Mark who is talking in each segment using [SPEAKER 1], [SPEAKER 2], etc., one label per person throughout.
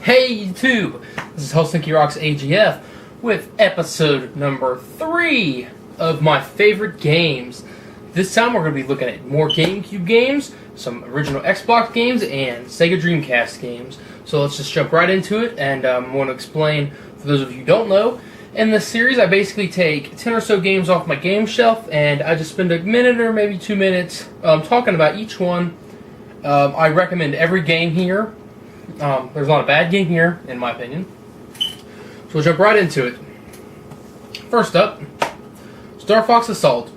[SPEAKER 1] Hey YouTube, this is Helsinki Rocks AGF with episode number 3 of my favorite games. This time we're going to be looking at more GameCube games, some original Xbox games, and Sega Dreamcast games. So let's just jump right into it, and I want to explain, for those of you who don't know, in this series I basically take 10 or so games off my game shelf, and I just spend a minute or maybe 2 minutes talking about each one. I recommend every game here. There's not a bad game here, in my opinion. So we'll jump right into it. First up, Star Fox Assault.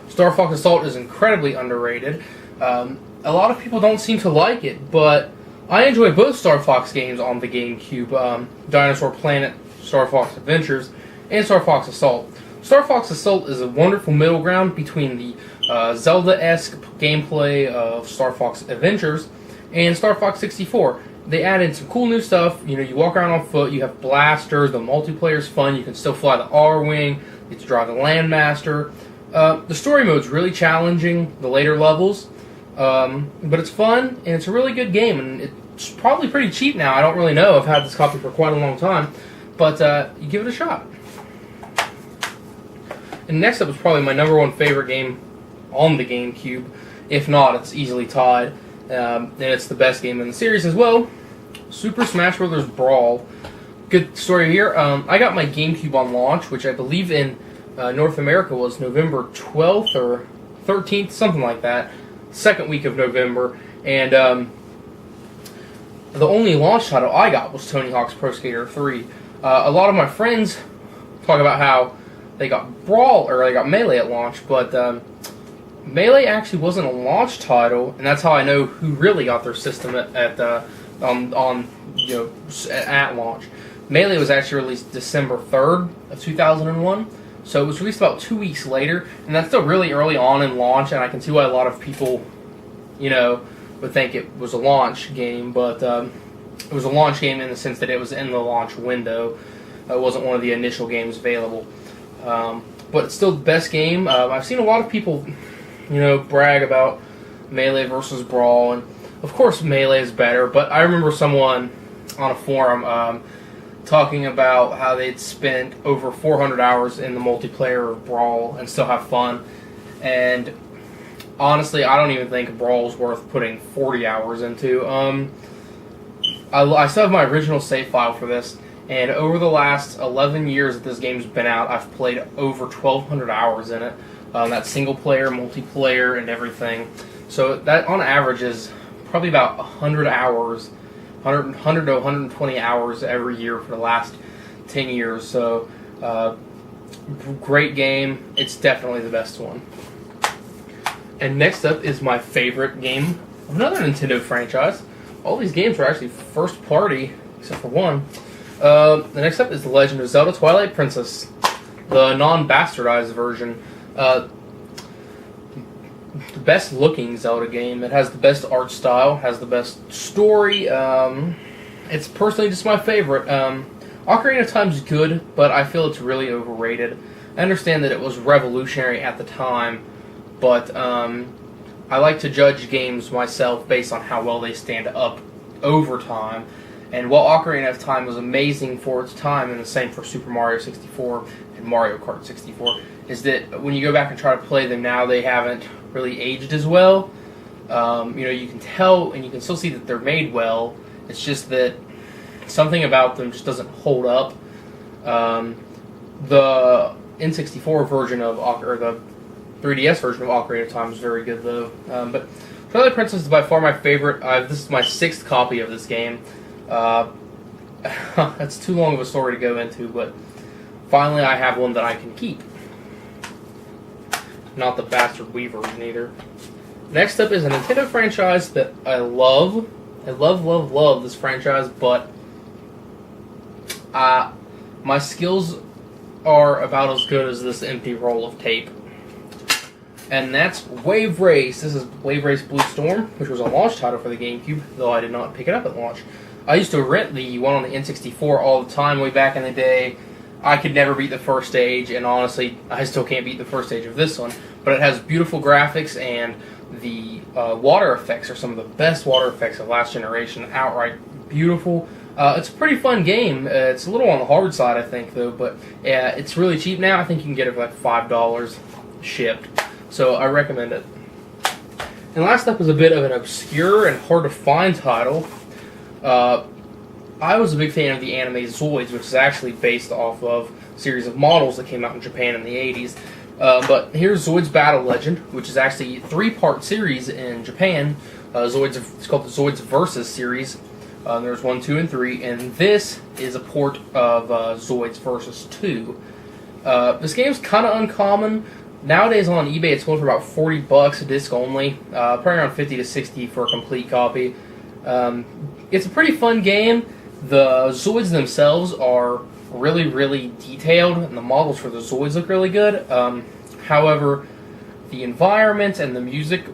[SPEAKER 1] Star Fox Assault is incredibly underrated. A lot of people don't seem to like it, but I enjoy both Star Fox games on the GameCube. Dinosaur Planet, Star Fox Adventures, and Star Fox Assault. Star Fox Assault is a wonderful middle ground between the Zelda-esque gameplay of Star Fox Adventures and Star Fox 64. They added some cool new stuff. You know, you walk around on foot, you have blasters, the multiplayer's fun, you can still fly the R-Wing, you get to drive the Landmaster. The story mode's really challenging, the later levels, but it's fun, and it's a really good game, and it's probably pretty cheap now. I don't really know, I've had this copy for quite a long time, but you give it a shot. And next up is probably my number one favorite game on the GameCube. If not, it's easily tied. And it's the best game in the series as well. Super Smash Bros. Brawl. Good story here. I got my GameCube on launch, which I believe in North America was November 12th or 13th, something like that. Second week of November. And the only launch title I got was Tony Hawk's Pro Skater 3. A lot of my friends talk about how they got Brawl, or they got Melee at launch, but Melee actually wasn't a launch title, and that's how I know who really got their system at launch. Melee was actually released December 3rd of 2001, so it was released about 2 weeks later, and that's still really early on in launch, and I can see why a lot of people, would think it was a launch game, but it was a launch game in the sense that it was in the launch window. It wasn't one of the initial games available. But it's still the best game. I've seen a lot of people brag about Melee versus Brawl, and of course Melee is better, but I remember someone on a forum talking about how they'd spent over 400 hours in the multiplayer of Brawl and still have fun, and honestly I don't even think Brawl's worth putting 40 hours into. I still have my original save file for this, and over the last 11 years that this game's been out, I've played over 1,200 hours in it. That single player, multiplayer, and everything. So that on average is probably about 100 hours, 100 to 120 hours every year for the last 10 years. So great game. It's definitely the best one. And next up is my favorite game of another Nintendo franchise. All these games are actually first party, except for one. The next up is The Legend of Zelda Twilight Princess, the non-bastardized version. The best looking Zelda game. It has the best art style, has the best story. It's personally just my favorite. Ocarina of Time's good, but I feel it's really overrated. I understand that it was revolutionary at the time, but I like to judge games myself based on how well they stand up over time. And while Ocarina of Time was amazing for its time, and the same for Super Mario 64 and Mario Kart 64, is that when you go back and try to play them now, they haven't really aged as well. You can tell, and you can still see that they're made well. It's just that something about them just doesn't hold up. The N64 version of or the 3DS version of Ocarina of Time is very good, though. But Twilight Princess is by far my favorite. This is my 6th copy of this game. That's too long of a story to go into, but finally I have one that I can keep. Not the bastard Wii version either. Next up is a Nintendo franchise that I love. I love this franchise, but my skills are about as good as this empty roll of tape. And that's Wave Race. This is Wave Race Blue Storm, which was a launch title for the GameCube, though I did not pick it up at launch. I used to rent the one on the N64 all the time way back in the day. I could never beat the first stage, and honestly, I still can't beat the first stage of this one. But it has beautiful graphics, and the water effects are some of the best water effects of last generation. Outright beautiful. It's a pretty fun game. It's a little on the hard side, I think, though. But yeah, it's really cheap now. I think you can get it for like $5 shipped. So I recommend it. And last up is a bit of an obscure and hard to find title. I was a big fan of the anime Zoids, which is actually based off of a series of models that came out in Japan in the 80s. But here's Zoids Battle Legend, which is actually a 3-part series in Japan. It's called the Zoids Versus series. There's 1, 2, and 3, and this is a port of Zoids Versus 2. This game's kind of uncommon. Nowadays on eBay, it's going for about $40 a disc only, probably around $50 to $60 for a complete copy. It's a pretty fun game. The Zoids themselves are really, really detailed, and the models for the Zoids look really good. However, the environment and the music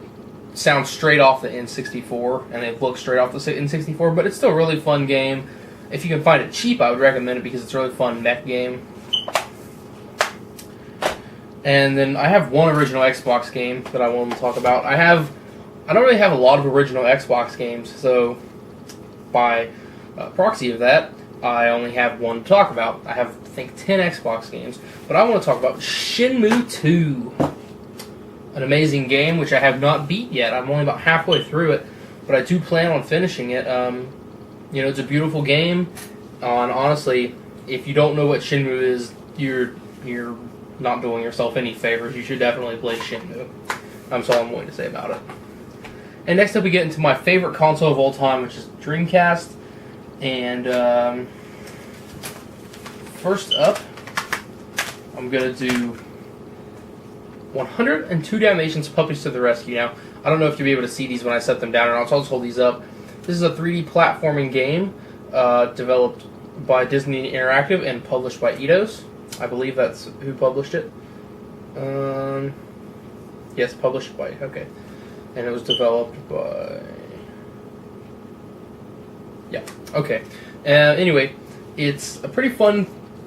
[SPEAKER 1] sound straight off the N64, and they look straight off the N64, but it's still a really fun game. If you can find it cheap, I would recommend it because it's a really fun mech game. And then I have one original Xbox game that I want to talk about. I don't really have a lot of original Xbox games, so by proxy of that, I only have one to talk about. I have, I think, 10 Xbox games, but I want to talk about Shenmue 2. An amazing game, which I have not beat yet. I'm only about halfway through it, but I do plan on finishing it. It's a beautiful game, and honestly, if you don't know what Shenmue is, you're not doing yourself any favors. You should definitely play Shenmue. That's all I'm going to say about it. And next up we get into my favorite console of all time, which is Dreamcast. And first up, I'm going to do 102 Dalmatians Puppies to the Rescue. Now, I don't know if you'll be able to see these when I set them down or not, so I'll just hold these up. This is a 3D platforming game developed by Disney Interactive and published by Eidos. I believe that's who published it. Yes, published by, okay. And it was developed by... Yeah, okay. Anyway, it's a pretty fun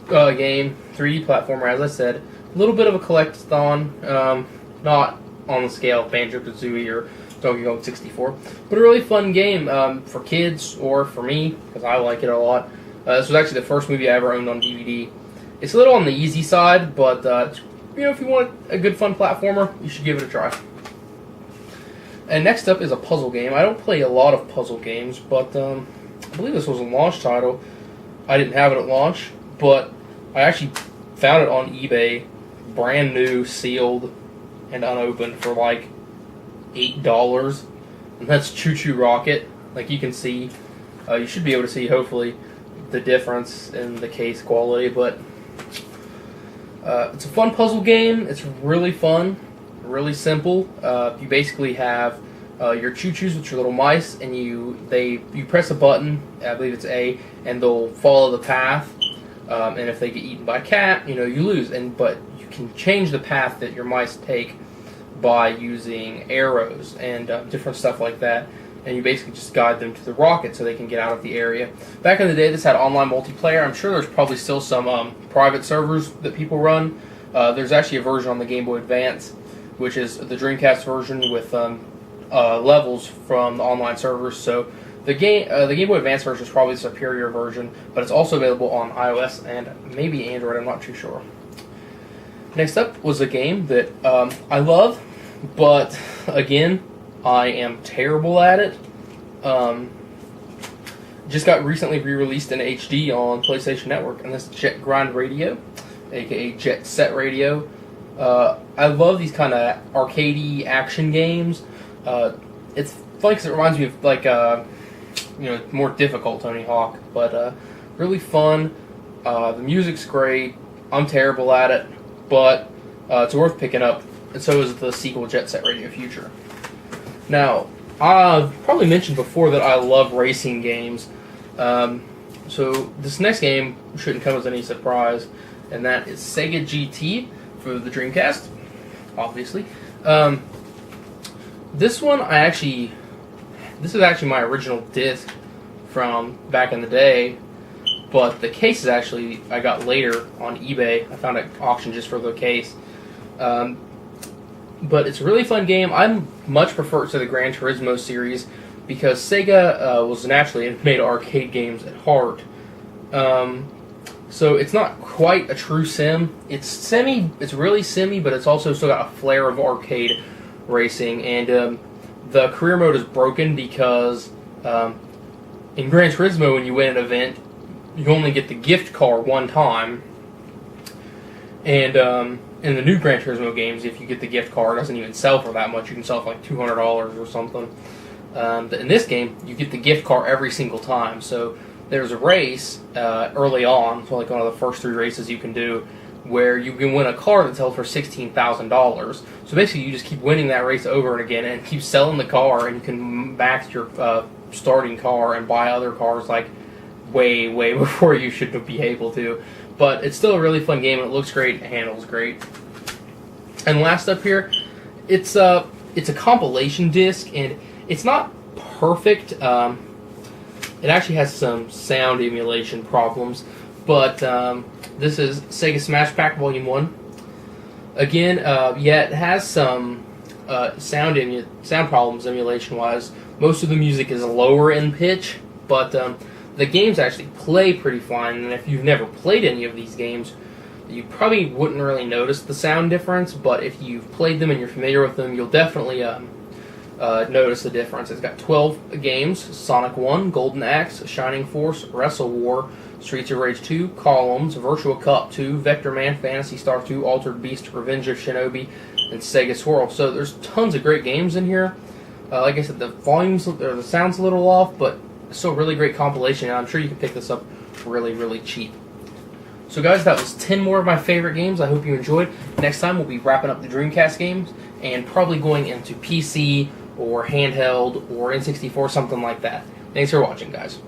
[SPEAKER 1] game, 3D platformer, as I said. A little bit of a collectathon, not on the scale of Banjo-Kazooie or Donkey Kong 64, but a really fun game for kids or for me, because I like it a lot. This was actually the first movie I ever owned on DVD. It's a little on the easy side, but if you want a good fun platformer, you should give it a try. And next up is a puzzle game. I don't play a lot of puzzle games, but I believe this was a launch title. I didn't have it at launch, but I actually found it on eBay, brand new, sealed, and unopened for like $8. And that's Chu Chu Rocket. Like you can see, you should be able to see, hopefully, the difference in the case quality, but it's a fun puzzle game. It's really fun, really simple. You basically have your choo-choos, which are little mice, and you press a button, I believe it's A, and they'll follow the path. And if they get eaten by a cat, you lose. But you can change the path that your mice take by using arrows and different stuff like that. And you basically just guide them to the rocket so they can get out of the area. Back in the day, this had online multiplayer. I'm sure there's probably still some private servers that people run. There's actually a version on the Game Boy Advance, which is the Dreamcast version with levels from the online servers. So the Game Boy Advance version is probably the superior version, but it's also available on iOS and maybe Android. I'm not too sure. Next up was a game that I love, but again, I am terrible at it. Just got recently re-released in HD on PlayStation Network, and this is Jet Grind Radio, aka Jet Set Radio. I love these kind of arcadey action games. It's funny because it reminds me of like more difficult Tony Hawk, but really fun. The music's great. I'm terrible at it, but it's worth picking up. And so is the sequel, Jet Set Radio Future. Now, I've probably mentioned before that I love racing games. So this next game shouldn't come as any surprise, and that is Sega GT for the Dreamcast, obviously. This one, this is actually my original disc from back in the day, but the case is actually I got later on eBay. I found an auction just for the case. But it's a really fun game. I much prefer it to the Gran Turismo series, because Sega was naturally made arcade games at heart. So it's not quite a true sim. It's really simmy, but it's also still got a flair of arcade racing. And the career mode is broken because in Gran Turismo, when you win an event, you only get the gift car one time. And in the new Gran Turismo games, if you get the gift card, it doesn't even sell for that much. You can sell it for like $200 or something. But in this game, you get the gift card every single time. So there's a race early on, so like one of the first 3 races you can do, where you can win a car that's held for $16,000. So basically, you just keep winning that race over and again, and keep selling the car, and you can max your starting car and buy other cars like way before you should be able to. But it's still a really fun game, and it looks great, it handles great. And last up here, it's a compilation disc, and it's not perfect. It actually has some sound emulation problems, but this is Sega Smash Pack Volume 1. Again, yeah, it has some sound problems emulation-wise. Most of the music is lower in pitch, but the games actually play pretty fine, and if you've never played any of these games, you probably wouldn't really notice the sound difference, but if you've played them and you're familiar with them, you'll definitely notice the difference. It's got 12 games: Sonic 1, Golden Axe, Shining Force, Wrestle War, Streets of Rage 2, Columns, Virtua Cop 2, Vector Man, Phantasy Star 2, Altered Beast, Revenge of Shinobi, and Sega Swirl. So there's tons of great games in here. Like I said, the sound's a little off, but it's still a really great compilation, and I'm sure you can pick this up really cheap. So guys, that was 10 more of my favorite games. I hope you enjoyed. Next time we'll be wrapping up the Dreamcast games and probably going into PC or handheld or N64, something like that. Thanks for watching, guys.